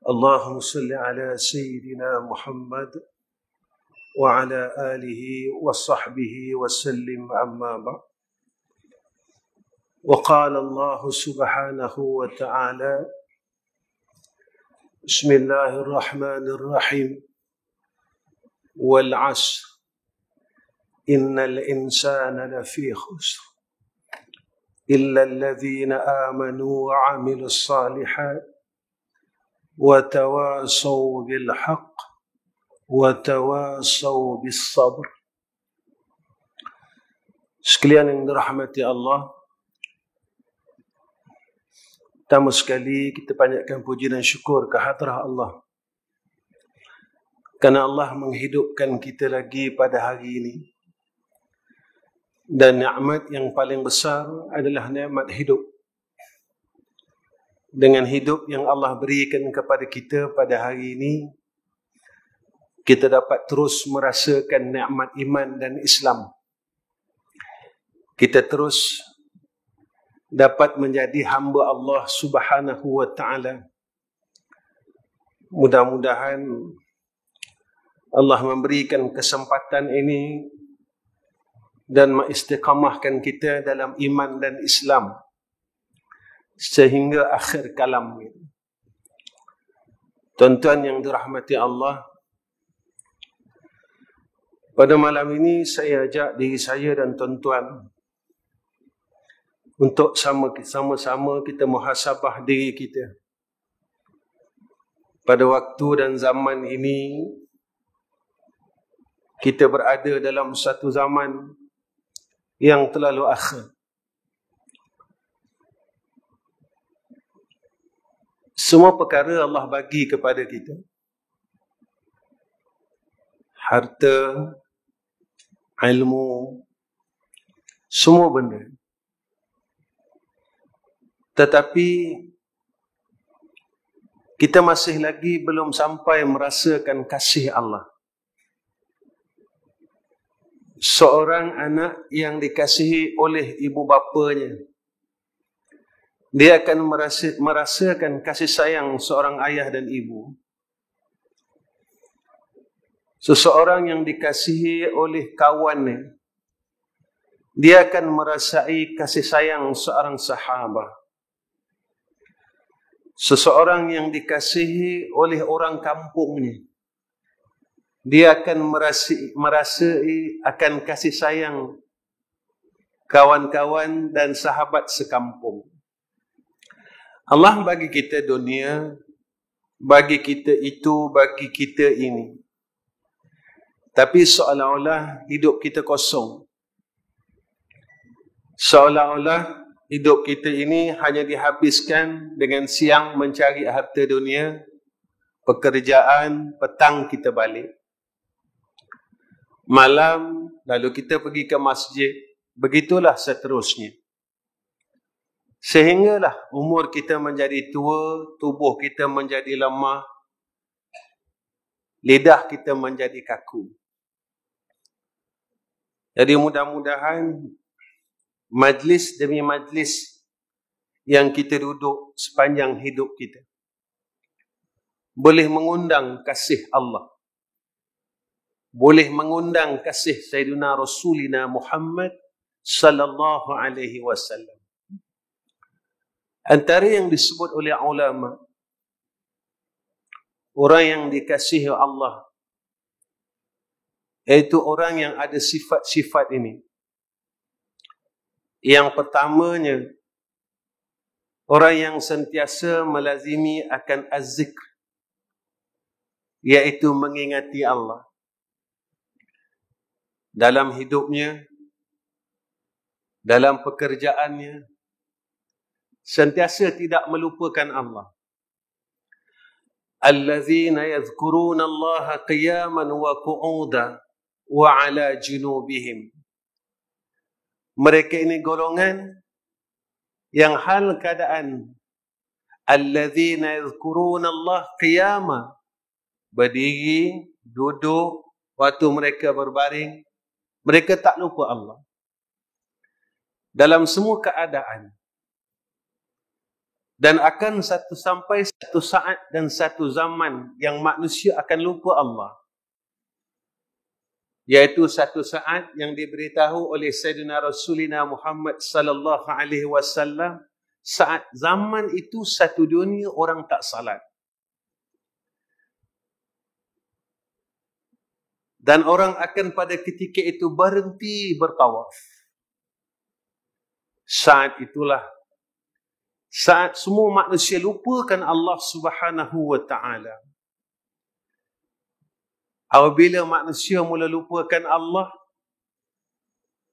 اللهم صل على سيدنا محمد وعلى آله وصحبه وسلم أما بعد. وقال الله سبحانه وتعالى: بسم الله الرحمن الرحيم والعصر إن الإنسان لفي خسر إلا الذين آمنوا وعملوا الصالحات وتواصوا بالحق وتواصوا بالصبر. Sekalian yang dirahmati Allah, pertama sekali kita panjatkan puji dan syukur ke hadrah Allah kerana Allah menghidupkan kita lagi pada hari ini. Dan nikmat yang paling besar adalah nikmat hidup. Dengan hidup yang Allah berikan kepada kita pada hari ini, kita dapat terus merasakan nikmat iman dan Islam. Kita terus dapat menjadi hamba Allah Subhanahu wa ta'ala. Mudah-mudahan Allah memberikan kesempatan ini dan mengistiqamahkan kita dalam iman dan Islam sehingga akhir kalam. Tuan-tuan yang dirahmati Allah, pada malam ini saya ajak diri saya dan tuan-tuan untuk sama-sama kita muhasabah diri kita. Pada waktu dan zaman ini, kita berada dalam satu zaman yang terlalu akhir. Semua perkara Allah bagi kepada kita. Harta, ilmu, semua benda. Tetapi kita masih lagi belum sampai merasakan kasih Allah. Seorang anak yang dikasihi oleh ibu bapanya, dia akan merasakan kasih sayang seorang ayah dan ibu. Seseorang yang dikasihi oleh kawannya, dia akan merasai kasih sayang seorang sahabat. Seseorang yang dikasihi oleh orang kampungnya, dia akan merasai akan kasih sayang kawan-kawan dan sahabat sekampung. Allah bagi kita dunia, bagi kita itu, bagi kita ini. Tapi seolah-olah hidup kita kosong. Seolah-olah hidup kita ini hanya dihabiskan dengan siang mencari harta dunia, pekerjaan, petang kita balik. Malam, lalu kita pergi ke masjid. Begitulah seterusnya. Sehinggalah umur kita menjadi tua, tubuh kita menjadi lemah, lidah kita menjadi kaku. Jadi mudah-mudahan majlis demi majlis yang kita duduk sepanjang hidup kita boleh mengundang kasih Allah, boleh mengundang kasih Sayyidina Rasulina Muhammad sallallahu alaihi wasallam. Antara yang disebut oleh ulama, orang yang dikasihi Allah, iaitu orang yang ada sifat-sifat ini. Yang pertamanya, orang yang sentiasa melazimi akan az-zikr, iaitu mengingati Allah. Dalam hidupnya, dalam pekerjaannya, sentiasa tidak melupakan Allah. Allazina yadhkuruna Allah qiyaman wa qu'udan wa ala junubihim. Mereka ini golongan yang hal keadaan allazina yadhkuruna Allah qiyaman, berdiri, duduk, waktu mereka berbaring, mereka tak lupa Allah. Dalam semua keadaan. Dan akan sampai satu saat dan satu zaman yang manusia akan lupa Allah. Yaitu satu saat yang diberitahu oleh Sayyidina Rasulina Muhammad sallallahu alaihi wasallam, saat zaman itu satu dunia orang tak salat. Dan orang akan pada ketika itu berhenti bertawaf. Saat itulah saat semua manusia lupakan Allah Subhanahu wa taala. Apabila manusia mula lupakan Allah,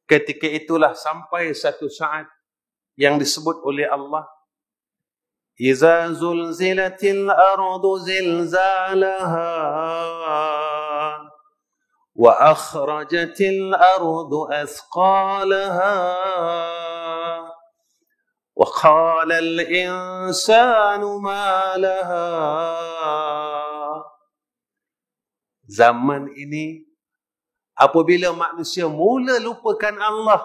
ketika itulah sampai satu saat yang disebut oleh Allah, Iza zulzilatil ardu zilzalaha wa akhrajatil ardu athqalaha wa qala al-insanu ma laha. Zaman ini, apabila manusia mula lupakan Allah,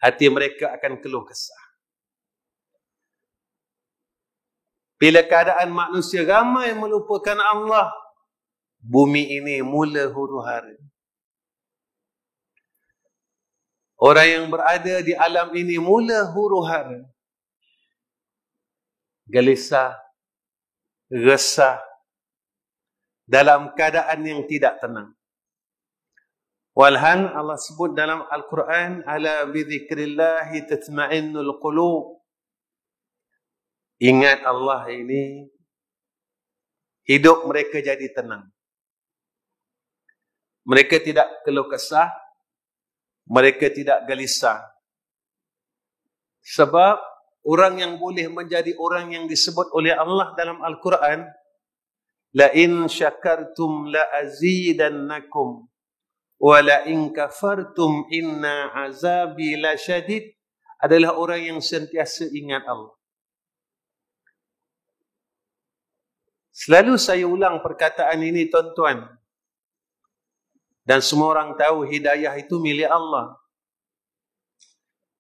hati mereka akan keluh kesah. Bila keadaan manusia ramai melupakan Allah, bumi ini mula huru-hara. Orang yang berada di alam ini mula huru-hara, gelisah, resah, dalam keadaan yang tidak tenang. Walhan Allah sebut dalam Al-Quran, ala bidzikrillahi tatma'innul qulub. Ingat Allah ini, hidup mereka jadi tenang. Mereka tidak keluh kesah, mereka tidak gelisah. Sebab orang yang boleh menjadi orang yang disebut oleh Allah dalam Al-Quran, la in syakartum la azidannakum wa la in kafartum inna azabi lasyadid, adalah orang yang sentiasa ingat Allah. Selalu saya ulang perkataan ini, tuan-tuan. Dan semua orang tahu hidayah itu milik Allah.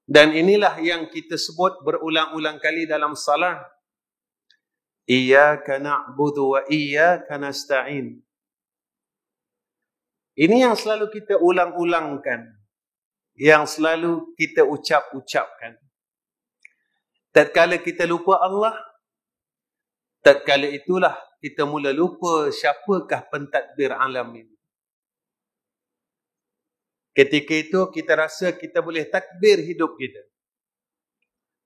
Dan inilah yang kita sebut berulang-ulang kali dalam salat. Iyyaka na'budu wa iyyaka nasta'in. Ini yang selalu kita ulang-ulangkan. Yang selalu kita ucap-ucapkan. Tatkala kita lupa Allah, tatkala itulah kita mula lupa siapakah pentadbir alam ini. Ketika itu kita rasa kita boleh takbir hidup kita.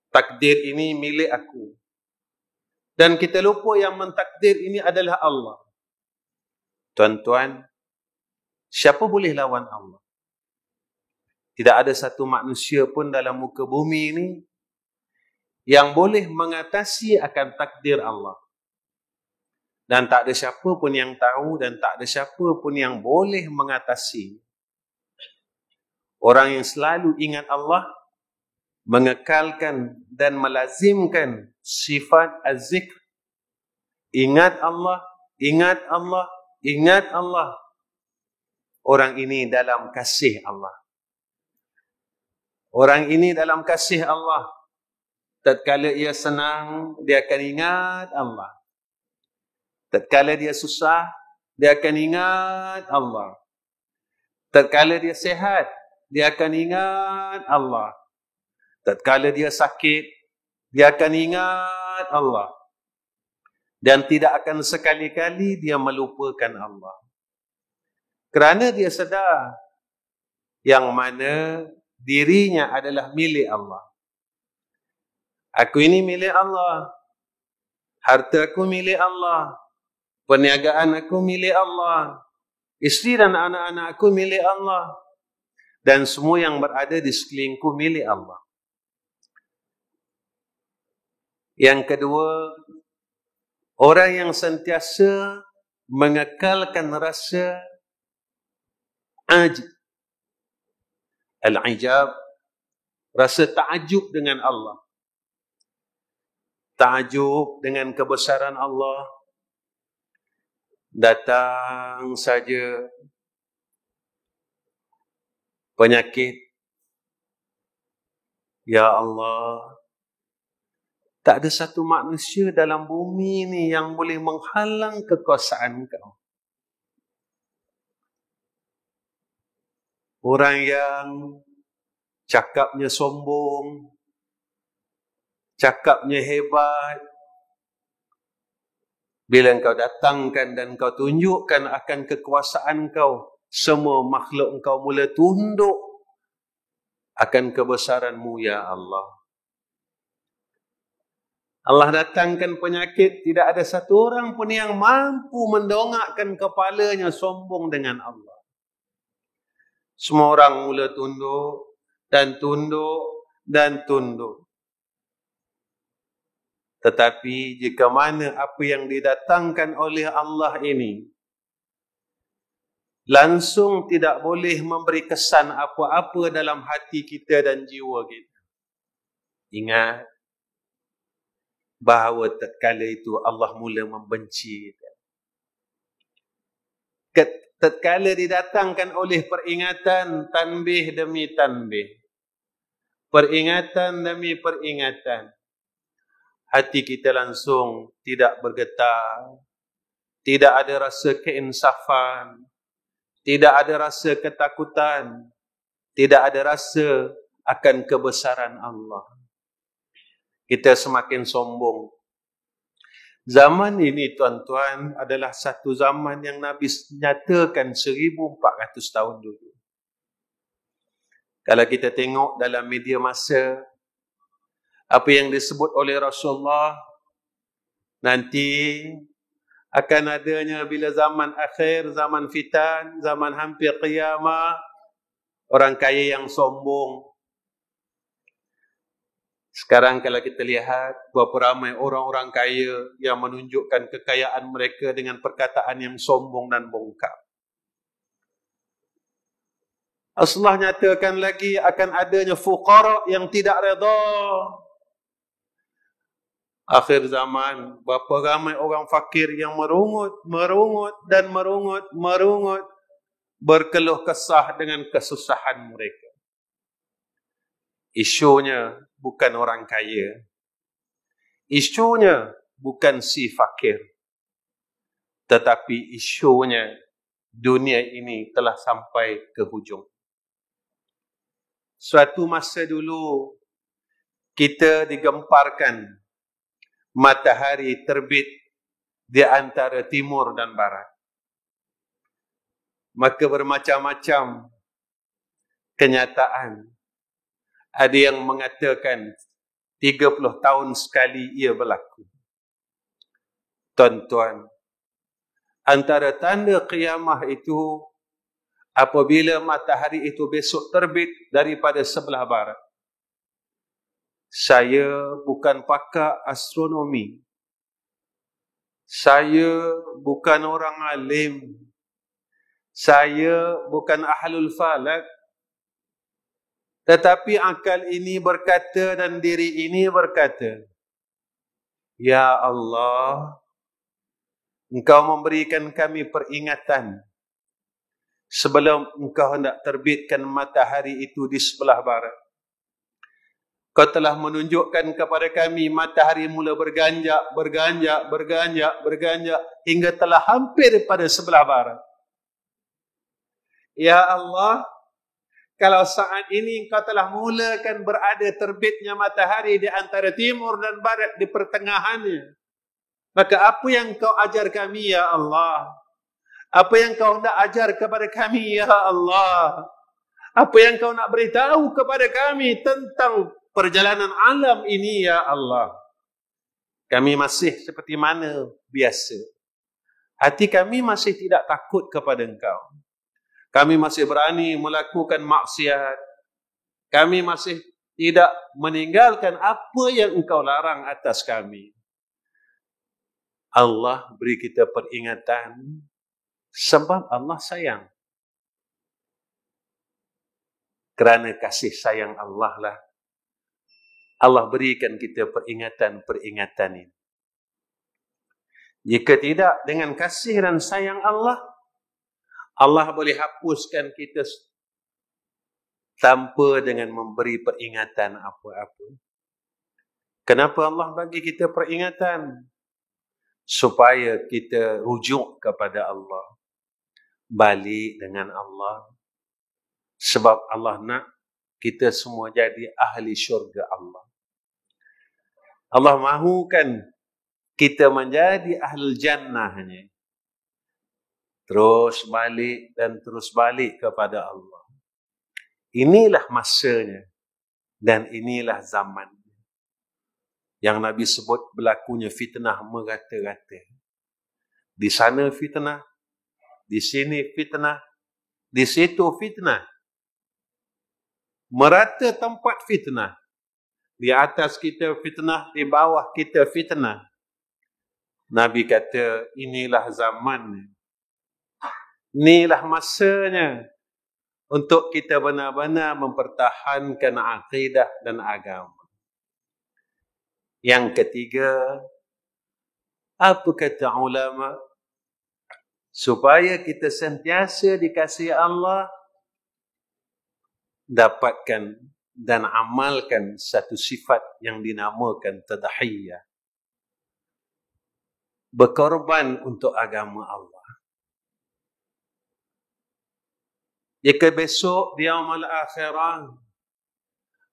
Takdir ini milik aku. Dan kita lupa yang mentakdir ini adalah Allah. Tuan-tuan, siapa boleh lawan Allah? Tidak ada satu manusia pun dalam muka bumi ini yang boleh mengatasi akan takdir Allah. Dan tak ada siapa pun yang tahu dan tak ada siapa pun yang boleh mengatasi. Orang yang selalu ingat Allah, mengekalkan dan melazimkan sifat az-zikr. Ingat Allah, ingat Allah, ingat Allah. Orang ini dalam kasih Allah. Orang ini dalam kasih Allah. Tatkala ia senang, dia akan ingat Allah. Tatkala dia susah, dia akan ingat Allah. Tatkala dia sehat, dia akan ingat Allah. Tatkala dia sakit, dia akan ingat Allah. Dan tidak akan sekali-kali dia melupakan Allah. Kerana dia sedar yang mana dirinya adalah milik Allah. Aku ini milik Allah. Harta aku milik Allah. Perniagaan aku milik Allah. Isteri dan anak-anak aku milik Allah. Dan semua yang berada di sekelilingku milik Allah. Yang kedua, orang yang sentiasa mengekalkan rasa ajib. Al-ijab, rasa takjub dengan Allah. Takjub dengan kebesaran Allah. Datang saja penyakit, ya Allah, Tak ada satu manusia dalam bumi ni yang boleh menghalang kekuasaan kau. Orang yang cakapnya sombong, cakapnya hebat, bila engkau datangkan dan kau tunjukkan akan kekuasaan kau, semua makhluk engkau mula tunduk akan kebesaranmu, ya Allah. Allah datangkan penyakit, tidak ada satu orang pun yang mampu mendongakkan kepalanya sombong dengan Allah. Semua orang mula tunduk dan tunduk dan tunduk. Tetapi jika mana apa yang didatangkan oleh Allah ini langsung tidak boleh memberi kesan apa-apa dalam hati kita dan jiwa kita. Ingat bahawa tatkala itu Allah mula membenci kita. Tatkala didatangkan oleh peringatan tanbih demi tanbih, peringatan demi peringatan, hati kita langsung tidak bergetar, tidak ada rasa keinsafan, tidak ada rasa ketakutan, tidak ada rasa akan kebesaran Allah. Kita semakin sombong. Zaman ini, tuan-tuan, adalah satu zaman yang Nabi nyatakan 1400 tahun dulu. Kalau kita tengok dalam media masa, apa yang disebut oleh Rasulullah, nanti akan adanya bila zaman akhir, zaman fitan, zaman hampir qiyamah, orang kaya yang sombong. Sekarang kalau kita lihat berapa ramai orang-orang kaya yang menunjukkan kekayaan mereka dengan perkataan yang sombong dan bongkar. Rasulullah nyatakan lagi akan adanya fuqara yang tidak redha. Akhir zaman, berapa ramai orang fakir yang merungut dan merungut, berkeluh kesah dengan kesusahan mereka. Isunya bukan orang kaya. Isunya bukan si fakir. Tetapi isunya dunia ini telah sampai ke hujung. Suatu masa dulu kita digemparkan matahari terbit di antara timur dan barat. Maka bermacam-macam kenyataan. Ada yang mengatakan 30 tahun sekali ia berlaku. Tuan-tuan, antara tanda qiyamah itu apabila matahari itu besok terbit daripada sebelah barat. Saya bukan pakar astronomi. Saya bukan orang alim. Saya bukan ahlul falak. Tetapi akal ini berkata dan diri ini berkata, ya Allah, Engkau memberikan kami peringatan sebelum Engkau hendak terbitkan matahari itu di sebelah barat. Kau telah menunjukkan kepada kami matahari mula berganjak hingga telah hampir pada sebelah barat. Ya Allah, kalau saat ini Engkau telah mulakan berada terbitnya matahari di antara timur dan barat di pertengahannya, maka apa yang Engkau ajar kami, ya Allah? Apa yang Engkau nak ajar kepada kami, ya Allah? Apa yang Engkau nak beritahu kepada kami tentang perjalanan alam ini, ya Allah? Kami masih seperti mana biasa. Hati kami masih tidak takut kepada Engkau. Kami masih berani melakukan maksiat. Kami masih tidak meninggalkan apa yang Engkau larang atas kami. Allah beri kita peringatan sebab Allah sayang. Kerana kasih sayang Allah lah Allah berikan kita peringatan-peringatan ini. Jika tidak, dengan kasih dan sayang Allah, Allah boleh hapuskan kita tanpa dengan memberi peringatan apa-apa. Kenapa Allah bagi kita peringatan? Supaya kita rujuk kepada Allah, balik dengan Allah. Sebab Allah nak kita semua jadi ahli syurga Allah. Allah mahukan kita menjadi ahli jannahnya. Terus balik dan terus balik kepada Allah. Inilah masanya dan inilah zaman yang Nabi sebut berlakunya fitnah merata-rata. Di sana fitnah, di sini fitnah, di situ fitnah. Merata tempat fitnah. Di atas kita fitnah, di bawah kita fitnah. Nabi kata, inilah zamannya. Inilah masanya untuk kita benar-benar mempertahankan akidah dan agama. Yang ketiga, apa kata ulama? Supaya kita sentiasa dikasihi Allah, dapatkan dan amalkan satu sifat yang dinamakan tadhiyah. Berkorban untuk agama Allah. Jika besok di yaumul akhirah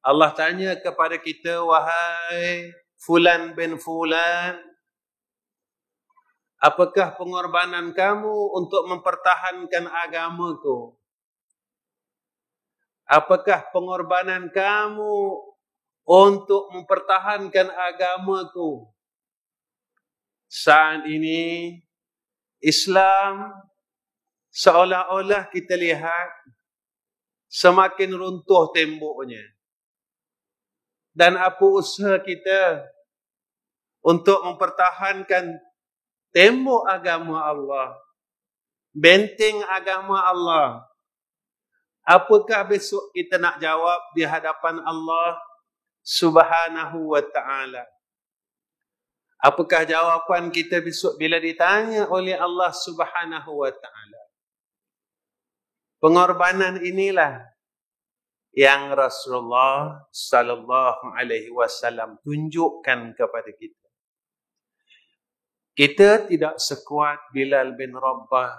Allah tanya kepada kita, wahai Fulan bin Fulan, apakah pengorbanan kamu untuk mempertahankan agamaku? Apakah pengorbanan kamu untuk mempertahankan agamaku? Saat ini Islam seolah-olah kita lihat semakin runtuh temboknya. Dan apa usaha kita untuk mempertahankan tembok agama Allah, benteng agama Allah? Apakah besok kita nak jawab di hadapan Allah Subhanahu wa ta'ala? Apakah jawapan kita besok bila ditanya oleh Allah Subhanahu wa ta'ala? Pengorbanan inilah yang Rasulullah sallallahu alaihi wasallam tunjukkan kepada kita. Kita tidak sekuat Bilal bin Rabah.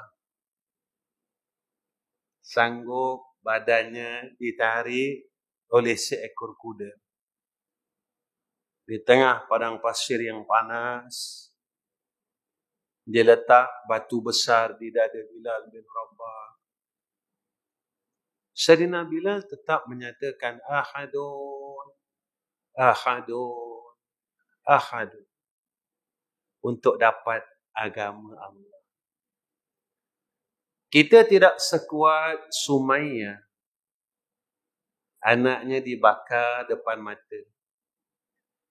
Sanggup badannya ditarik oleh seekor kuda. Di tengah padang pasir yang panas, dia letak batu besar di dada Bilal bin Rabah. Sayyidina Bilal tetap menyatakan ahadun, ahadun, ahadun untuk dapat agama Allah. Kita tidak sekuat Sumayyah. Anaknya dibakar depan mata.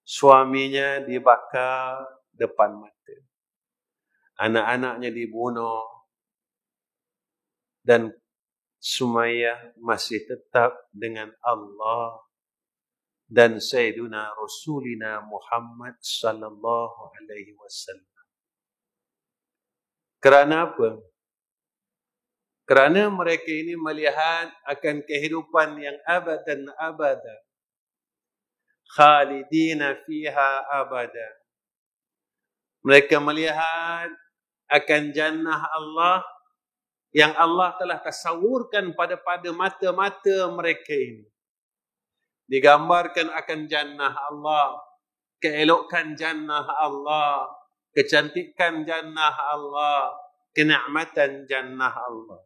Suaminya dibakar depan mata. Anak-anaknya dibunuh. Dan Sumayyah masih tetap dengan Allah dan Sayyiduna Rasulina Muhammad sallallahu alaihi wasallam. Kerana apa? Kerana mereka ini melihat akan kehidupan yang abadan abada. Khalidina fiha abada. Mereka melihat akan jannah Allah yang Allah telah tasawurkan pada mata-mata mereka ini. Digambarkan akan jannah Allah, keelokan jannah Allah, kecantikan jannah Allah, kenikmatan jannah Allah.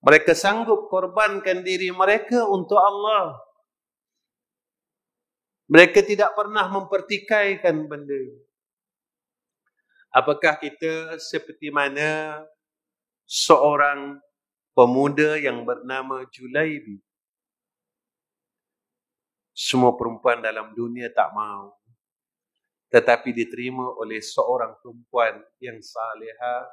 Mereka sanggup korbankan diri mereka untuk Allah. Mereka tidak pernah mempertikaikan benda ini. Apakah kita seperti mana seorang pemuda yang bernama Julaibi? Semua perempuan dalam dunia tak mahu, tetapi diterima oleh seorang perempuan yang salihah,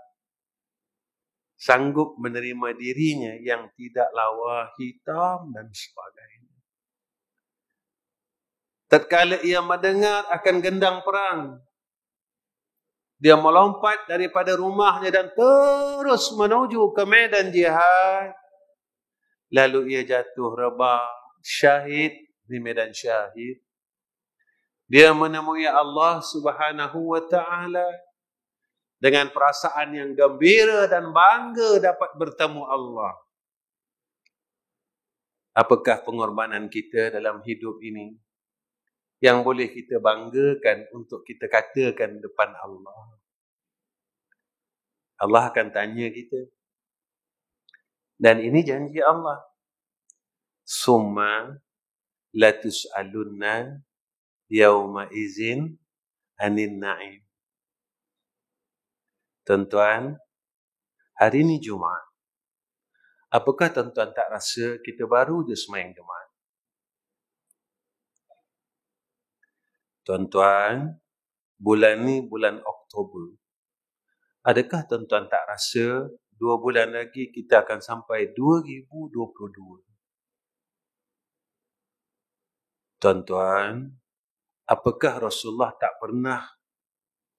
sanggup menerima dirinya yang tidak lawa, hitam dan sebagainya. Tatkala ia mendengar akan gendang perang, dia melompat daripada rumahnya dan terus menuju ke medan jihad. Lalu ia jatuh rebah, syahid di medan syahid. Dia menemui Allah Subhanahu wa taala dengan perasaan yang gembira dan bangga dapat bertemu Allah. Apakah pengorbanan kita dalam hidup ini yang boleh kita banggakan untuk kita katakan depan Allah? Allah akan tanya kita. Dan ini janji Allah. Summa latus'alunna yawma izin anin na'im. Tuan-tuan, hari ini Jumaat. Apakah tuan-tuan tak rasa kita baru je semayang Jumaat? Tuan-tuan, bulan ni bulan Oktober. Adakah tuan-tuan tak rasa 2 bulan lagi kita akan sampai 2022? Tuan-tuan, apakah Rasulullah tak pernah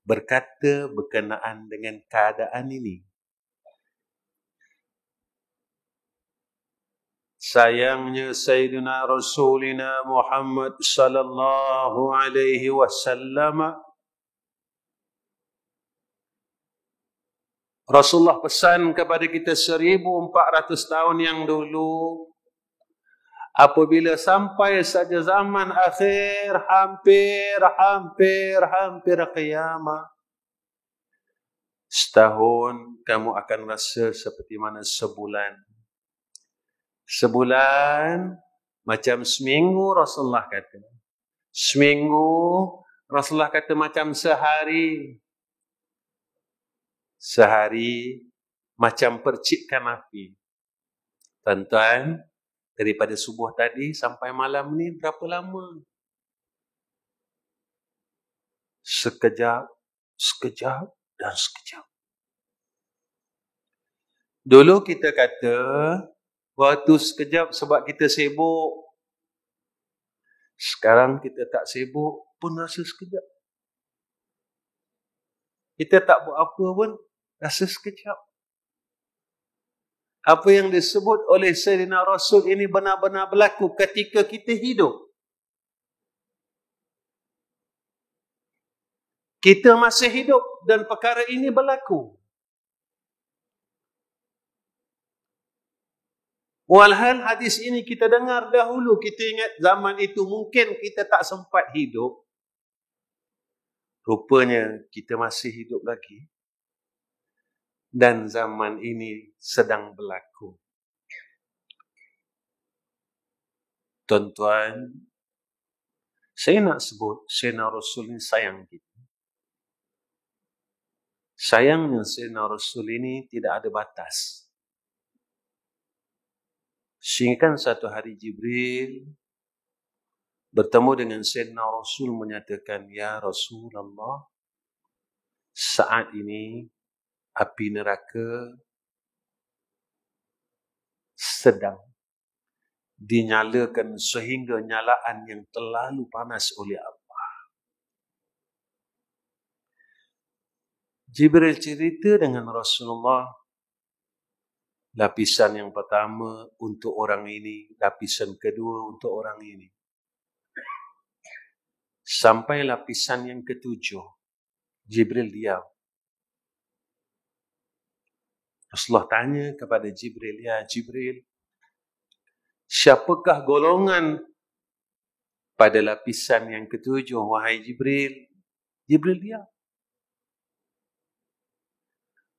berkata berkenaan dengan keadaan ini? Sayangnya Sayyidina Rasulina Muhammad sallallahu alaihi wasallam, Rasulullah pesan kepada kita 1400 tahun yang dulu, apabila sampai saja zaman akhir, hampir qiyamah, setahun kamu akan rasa seperti mana sebulan. Sebulan macam seminggu, Rasulullah kata. Seminggu, Rasulullah kata macam sehari. Sehari macam percikan api. Tuan-tuan, daripada subuh tadi sampai malam ni berapa lama? Sekejap, sekejap dan sekejap. Dulu kita kata waktu sekejap sebab kita sibuk. Sekarang kita tak sibuk pun rasa sekejap. Kita tak buat apa pun rasa sekejap. Apa yang disebut oleh Sayyidina Rasul ini benar-benar berlaku ketika kita hidup. Kita masih hidup dan perkara ini berlaku. Walhal hadis ini kita dengar dahulu, kita ingat zaman itu mungkin kita tak sempat hidup. Rupanya kita masih hidup lagi. Dan zaman ini sedang berlaku. Tuan-tuan, saya nak sebut Sayyidina Rasul ini sayang kita. Sayangnya Sayyidina Rasul ini tidak ada batas. Sehingga satu hari Jibril bertemu dengan Sayyidina Rasul menyatakan, Ya Rasulullah, saat ini api neraka sedang dinyalakan sehingga nyalaan yang terlalu panas oleh Allah. Jibril cerita dengan Rasulullah, lapisan yang pertama untuk orang ini, lapisan kedua untuk orang ini. Sampai lapisan yang ketujuh, Jibril diam. Rasulullah tanya kepada Jibril, Ya Jibril, siapakah golongan pada lapisan yang ketujuh, wahai Jibril? Jibril diam.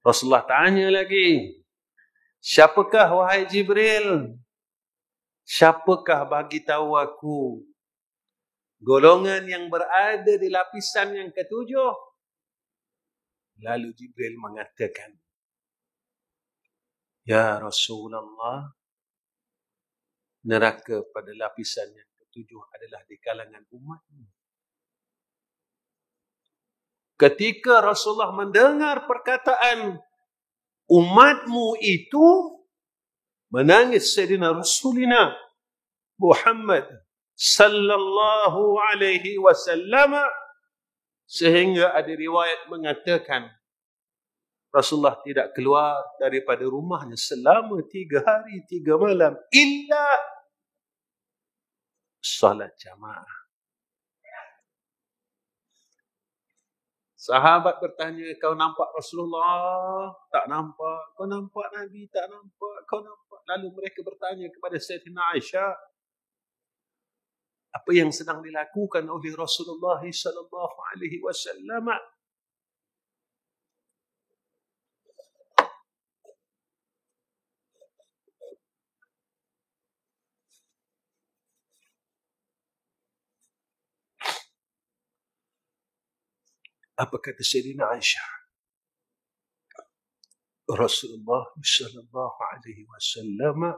Rasulullah tanya lagi, siapakah wahai Jibril? Siapakah bagi tahu aku golongan yang berada di lapisan yang ketujuh? Lalu Jibril mengatakan, Ya Rasulullah, neraka pada lapisan yang ketujuh adalah di kalangan umatmu. Ketika Rasulullah mendengar perkataan umatmu itu, menangis Sayyidina Rasulina Muhammad sallallahu alaihi wasallam, sehingga ada riwayat mengatakan Rasulullah tidak keluar daripada rumahnya selama 3 hari 3 malam illa salat jamaah. Sahabat bertanya, kau nampak Rasulullah? Tak nampak. Kau nampak Nabi? Tak nampak. Kau nampak? Lalu mereka bertanya kepada Sayyidina Aisyah, apa yang sedang dilakukan oleh Rasulullah sallallahu alaihi wasallam? Apa kata Sayyidina Aisyah? Rasulullah sallallahu alaihi wasallam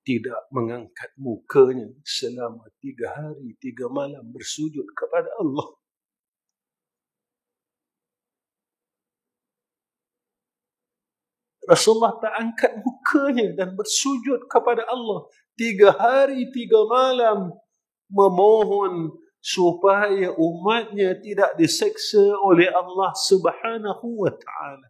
tidak mengangkat mukanya selama 3 hari 3 malam bersujud kepada Allah. Rasulullah tak angkat mukanya dan bersujud kepada Allah 3 hari 3 malam memohon supaya umatnya tidak diseksa oleh Allah Subhanahu wa taala.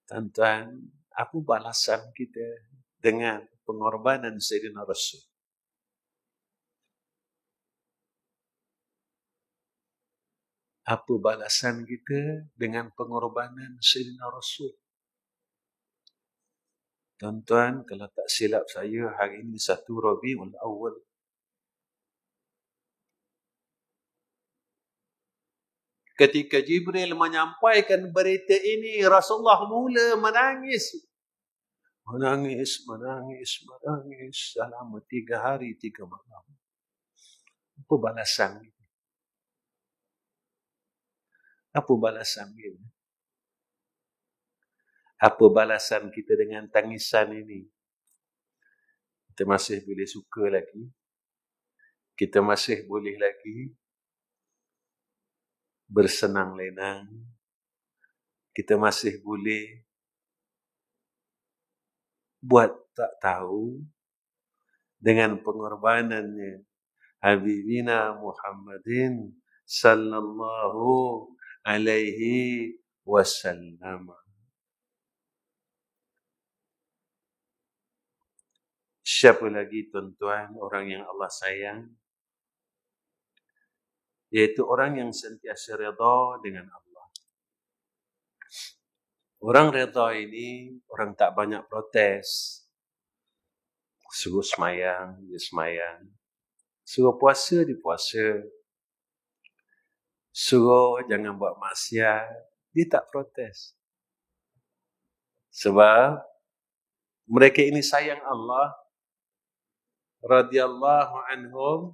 Tuan-tuan, apa balasan kita dengan pengorbanan Sayyidina Rasul? Apa balasan kita dengan pengorbanan Sayyidina Rasul? Tuan-tuan, kalau tak silap saya, hari ini 1 Rabiul Awal. Ketika Jibril menyampaikan berita ini, Rasulullah mula menangis. Menangis selama 3 hari 3 malam. Apa balasan kita? Apa balasan kita? Apa balasan kita dengan tangisan ini? Kita masih boleh suka lagi. Kita masih boleh lagi bersenang lenang. Kita masih boleh buat tak tahu dengan pengorbanannya Habibina Muhammadin sallallahu alaihi wasallam. Siapa lagi tuan-tuan orang yang Allah sayang? Yaitu orang yang sentiasa redha dengan Allah. Orang redha ini, orang tak banyak protes. Suruh semayang, dia semayang. Suruh puasa, dia puasa. Suruh jangan buat maksiat, dia tak protes. Sebab mereka ini sayang Allah. Radiyallahu anhum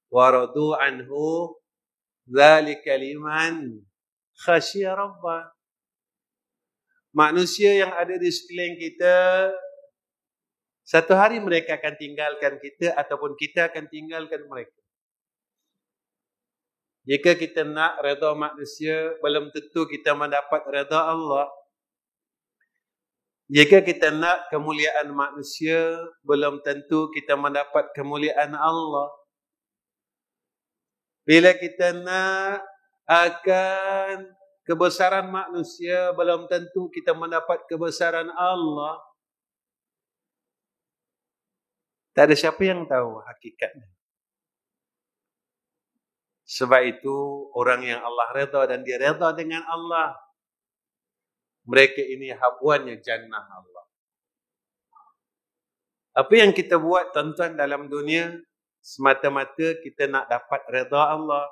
wa radu anhu dzalika liman khasyiya rabbah. Manusia yang ada di sekeliling kita, satu hari mereka akan tinggalkan kita ataupun kita akan tinggalkan mereka. Jika kita nak redha manusia, belum tentu kita mendapat redha Allah. Jika kita nak kemuliaan manusia, belum tentu kita mendapat kemuliaan Allah. Bila kita nak akan kebesaran manusia, belum tentu kita mendapat kebesaran Allah. Tak ada siapa yang tahu hakikatnya. Sebab itu, orang yang Allah redha dan dia redha dengan Allah, mereka ini habuannya jannah Allah. Apa yang kita buat tuan-tuan dalam dunia, semata-mata kita nak dapat redha Allah.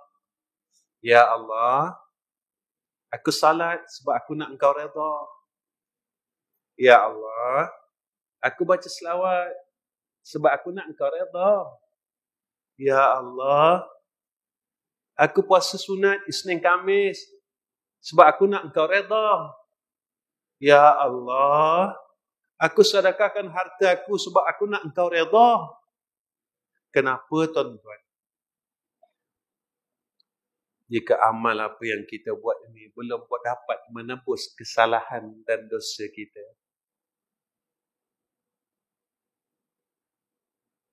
Ya Allah, aku salat sebab aku nak engkau redha. Ya Allah, aku baca selawat sebab aku nak engkau redha. Ya Allah, aku puasa sunat Isnin Khamis sebab aku nak engkau redha. Ya Allah, aku sedekahkan harta aku sebab aku nak engkau redha. Kenapa tuan-tuan? Jika amal apa yang kita buat ini belum dapat menebus kesalahan dan dosa kita.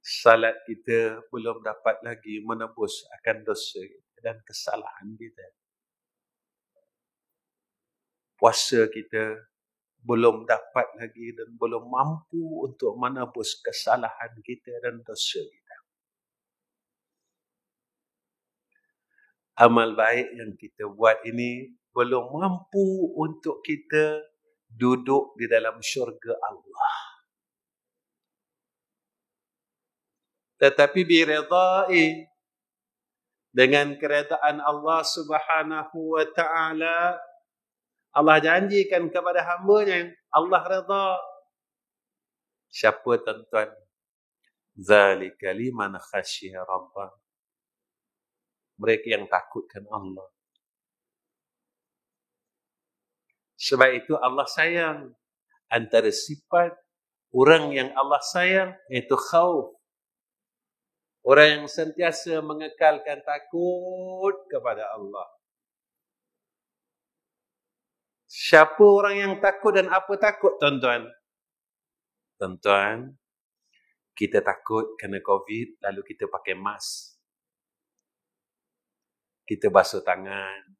Salat kita belum dapat lagi menebus akan dosa kita dan kesalahan kita. Puasa kita belum dapat lagi dan belum mampu untuk menebus kesalahan kita dan dosa kita. amal baik yang kita buat ini belum mampu untuk kita duduk di dalam syurga Allah. Tetapi biridai, dengan keredaan Allah Subhanahu wa ta'ala, Allah janjikan kepada hamba-Nya, Allah redha. Siapa tuan-tuan? Zalika liman khasyiya rabbah. Mereka yang takutkan Allah. Sebab itu Allah sayang. Antara sifat orang yang Allah sayang iaitu khauf. Orang yang sentiasa mengekalkan takut kepada Allah. Siapa orang yang takut dan apa takut, tuan-tuan? Tuan-tuan, kita takut kena COVID, lalu kita pakai mask. Kita basuh tangan,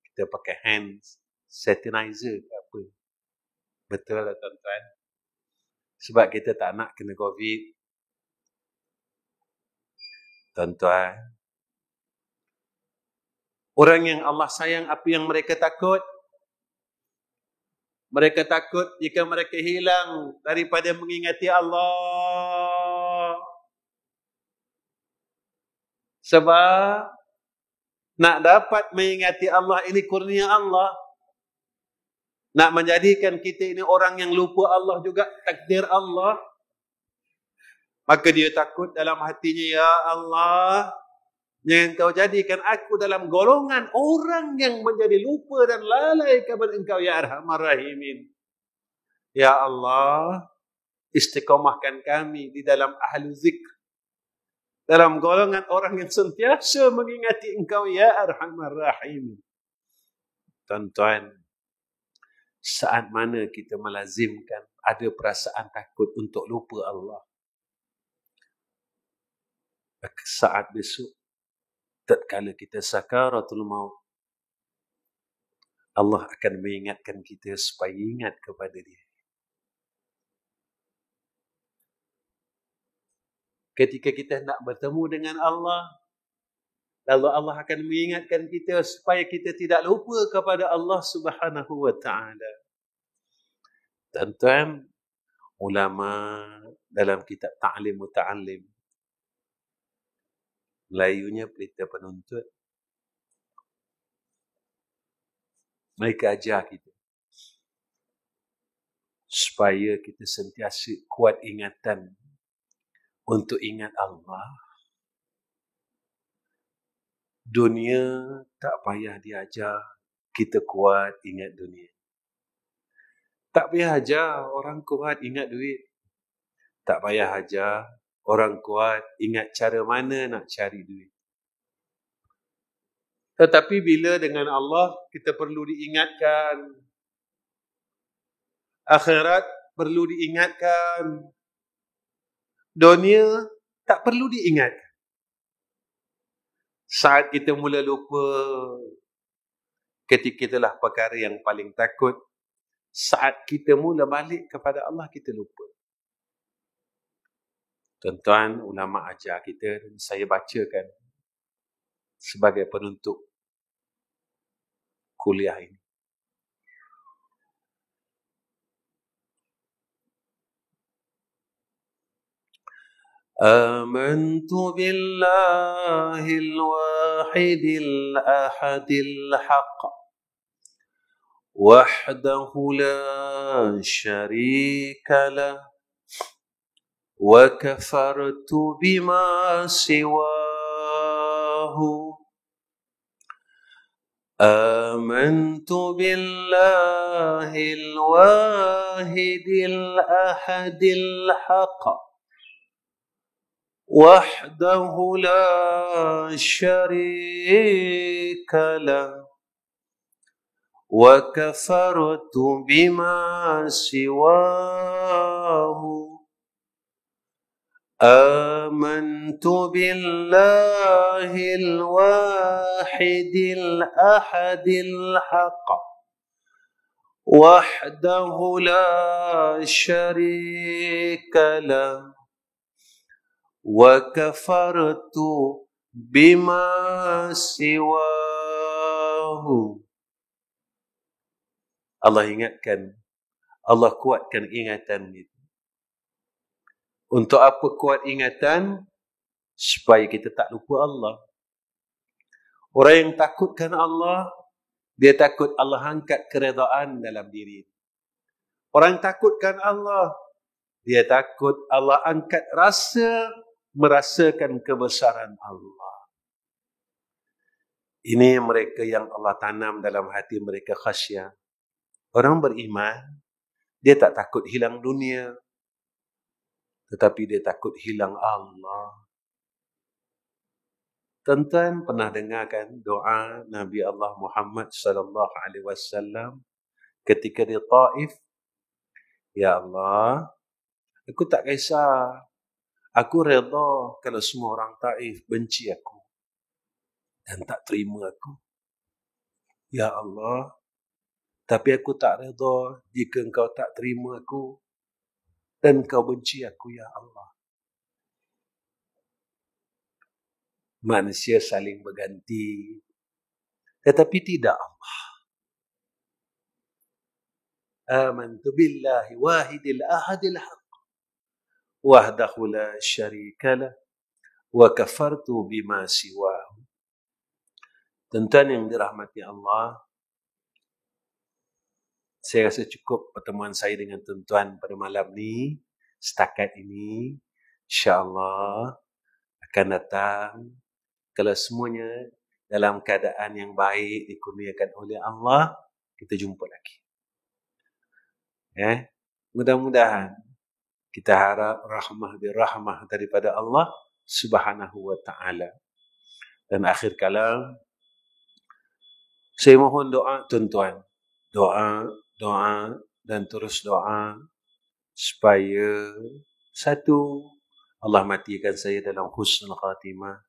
kita pakai hand sanitizer ke apa. Betul lah, tuan-tuan. Sebab kita tak nak kena COVID. Tuan-tuan, orang yang Allah sayang, apa yang mereka takut? Mereka takut jika mereka hilang daripada mengingati Allah. Sebab nak dapat mengingati Allah ini kurnia Allah. Nak menjadikan kita ini orang yang lupa Allah juga takdir Allah. Maka dia takut dalam hatinya, ya Allah, jangan Kau jadikan aku dalam golongan orang yang menjadi lupa dan lalai kepada Engkau, ya Arhamar Rahimin. Ya Allah, istiqamahkan kami di dalam ahlu zikr, dalam golongan orang yang sentiasa mengingati Engkau, ya Arhamar Rahimin. Tuan-tuan, saat mana kita melazimkan ada perasaan takut untuk lupa Allah? Saat besok, tatkala kita sakaratul maut, Allah akan mengingatkan kita supaya ingat kepada Dia. Ketika kita nak bertemu dengan Allah, lalu Allah akan mengingatkan kita supaya kita tidak lupa kepada Allah Subhanahu wa ta'ala. Tuan-tuan, ulama dalam kitab Ta'lim Muta'allim, Melayunya Pelita Penuntut, mereka ajar kita supaya kita sentiasa kuat ingatan untuk ingat Allah. Dunia tak payah diajar kita kuat ingat dunia. Tak payah ajar orang kuat ingat duit. Tak payah ajar orang kuat ingat cara mana nak cari duit. Tetapi bila dengan Allah, kita perlu diingatkan. Akhirat perlu diingatkan. Dunia tak perlu diingatkan. Saat kita mula lupa, ketika itulah perkara yang paling takut. Saat kita mula balik kepada Allah, kita lupa. Tuan-tuan, ulama ajar kita, dan saya bacakan sebagai penutup kuliah ini. Amantu billahil wahidil ahadil haqq wahdahu la syarika lah wa kafartu bima siwahu. Amantu billahil wahidil ahadil haqq wahdahu la syarika lah wa kafartu bima siwahu. Amantu billahil wahidil ahadil haqq wahdahu la syarika lah wa kafartu bima siwahu. Allah ingatkan, Allah kuatkan ingatan itu. Untuk apa kuat ingatan? Supaya kita tak lupa Allah. Orang yang takutkan Allah, dia takut Allah angkat keredaan dalam diri. Orang yang takutkan Allah, dia takut Allah angkat merasakan kebesaran Allah. Ini mereka yang Allah tanam dalam hati mereka khasyah. Orang beriman, dia tak takut hilang dunia, tetapi dia takut hilang Allah. Tuan-tuan pernah dengar kan doa Nabi Allah Muhammad sallallahu alaihi wasallam ketika di Taif? Ya Allah, aku tak kisah. Aku redha kalau semua orang Taif benci aku dan tak terima aku. Ya Allah, tapi aku tak redha jika engkau tak terima aku dan engkau benci aku, ya Allah. Manusia saling berganti, tetapi tidak Allah. Amantu billahi wahidil ahadil haq wahdahu la syarika lah wa kafartu bima siwahu. Tuan-tuan yang dirahmati Allah, saya rasa cukup pertemuan saya dengan tuan-tuan pada malam ni. Setakat ini, insya-Allah akan datang kalau semuanya dalam keadaan yang baik dikurniakan oleh Allah, kita jumpa lagi. Mudah-mudahan kita harap rahmah daripada Allah Subhanahu wa taala. Dan akhir kalam, saya mohon doa tuan-tuan. Doa dan terus doa supaya satu, Allah matikan saya dalam husnul khatimah.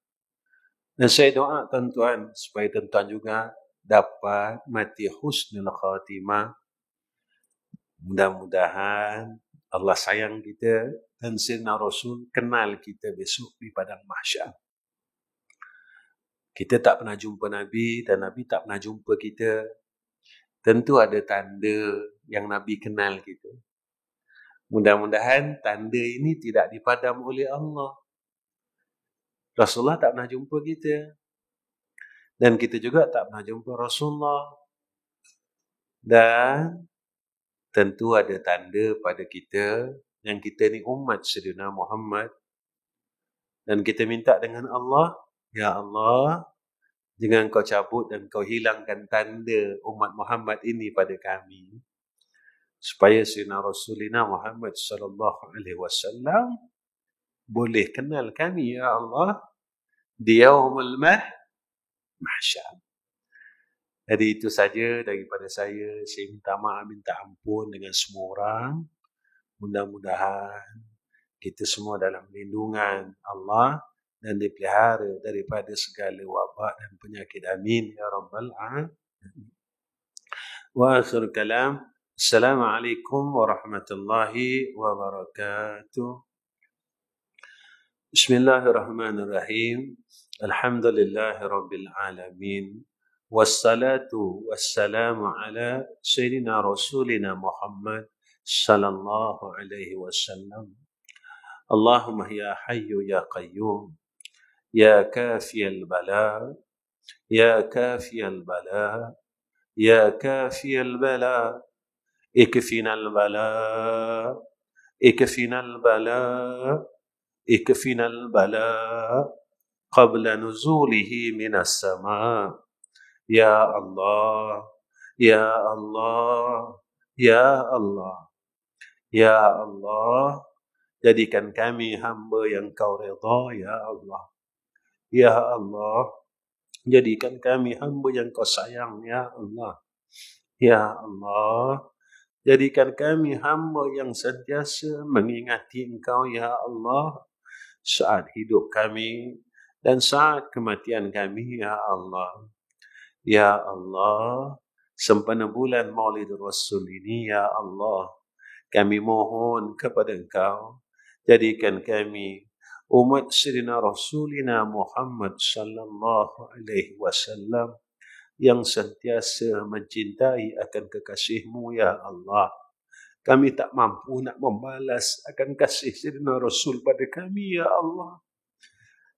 Dan saya doa tuan-tuan supaya tuan-tuan juga dapat mati husnul khatimah. Mudah-mudahan Allah sayang kita dan Sayyidina Rasul kenal kita besok di padang mahsyar. Kita tak pernah jumpa Nabi dan Nabi tak pernah jumpa kita. Tentu ada tanda yang Nabi kenal kita. Mudah-mudahan tanda ini tidak dipadam oleh Allah. Rasulullah tak pernah jumpa kita. Dan kita juga tak pernah jumpa Rasulullah. Dan tentu ada tanda pada kita yang kita ni umat Sayyidina Muhammad. Dan kita minta dengan Allah, ya Allah, jangan kau cabut dan kau hilangkan tanda umat Muhammad ini pada kami. Supaya Sayyidina Rasulina Muhammad sallallahu alaihi wasallam boleh kenal kami, ya Allah, di yaumul mahsyar. Jadi itu saja daripada saya. Saya minta maaf, minta ampun dengan semua orang. Mudah-mudahan kita semua dalam lindungan Allah dan dipelihara daripada segala wabak dan penyakit. Amin ya rabbal alamin. Wa akhir kalam, Assalamualaikum warahmatullahi wabarakatuh. Bismillahirrahmanirrahim. Alhamdulillahi rabbil alamin. Wassalatu wassalamu ala Sayyidina Rasulina Muhammad sallallahu alaihi wasallam. Allahumma ya hayyu ya qayyum, ya kafiyal bala, ya kafiyal bala, ya kafiyal bala, ikfinal bala, ikfinal bala, ikfinal bala qabla nuzulihi minas sama. Ya Allah, ya Allah, ya Allah, ya Allah, jadikan kami hamba yang kau redha, ya Allah. Ya Allah, jadikan kami hamba yang kau sayang, ya Allah. Ya Allah, jadikan kami hamba yang sentiasa mengingati Engkau, ya Allah, saat hidup kami dan saat kematian kami, ya Allah. Ya Allah, sempena bulan Maulid Rasul ini, ya Allah, kami mohon kepada Engkau, jadikan kami umat Sayyidina Rasulina Muhammad sallallahu alaihi wasallam yang sentiasa mencintai akan kekasih-Mu ya Allah. Kami tak mampu nak membalas akan kasih Sayyidina Rasul pada kami ya Allah.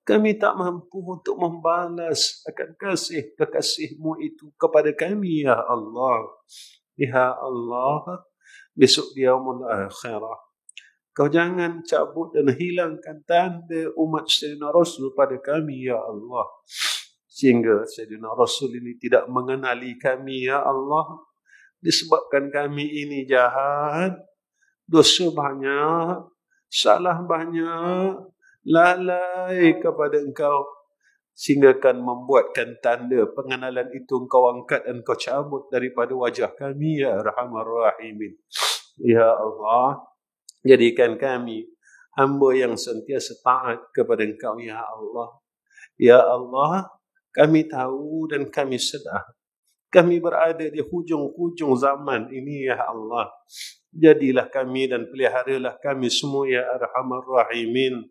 Kami tak mampu untuk membalas akan kasih kekasih-Mu itu kepada kami ya Allah. Ya Allah, besok di yaumul akhirah, Kau jangan cabut dan hilangkan tanda umat Sayyidina Rasul pada kami ya Allah, sehingga Sayyidina Rasul ini tidak mengenali kami ya Allah. Disebabkan kami ini jahat, dosa banyak, salah banyak, lalai kepada Engkau, sehingga kan membuatkan tanda pengenalan itu Engkau angkat dan Engkau cabut daripada wajah kami ya Arhamar Rahimin. Ya Allah, jadikan kami hamba yang sentiasa taat kepada Engkau ya Allah. Ya Allah, kami tahu dan kami sedar kami berada di hujung-hujung zaman ini ya Allah. Jadilah kami dan peliharalah kami semua ya Arhamar Rahimin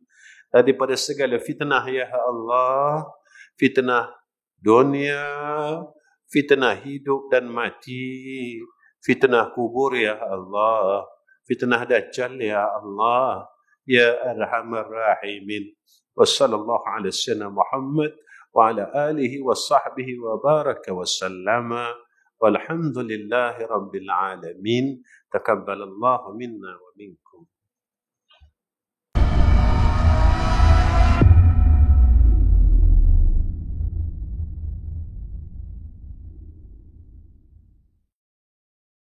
daripada segala fitnah ya Allah. Fitnah dunia, fitnah hidup dan mati, fitnah kubur ya Allah, fitnah dajjal ya Allah, ya Arhamar Rahimin. Wassallallahu ala sayyidina Muhammad wa ala alihi wa sahbihi wa baraka wa sallama walhamdulillahi rabbil alamin. Taqabbalallahu minna wa minkum.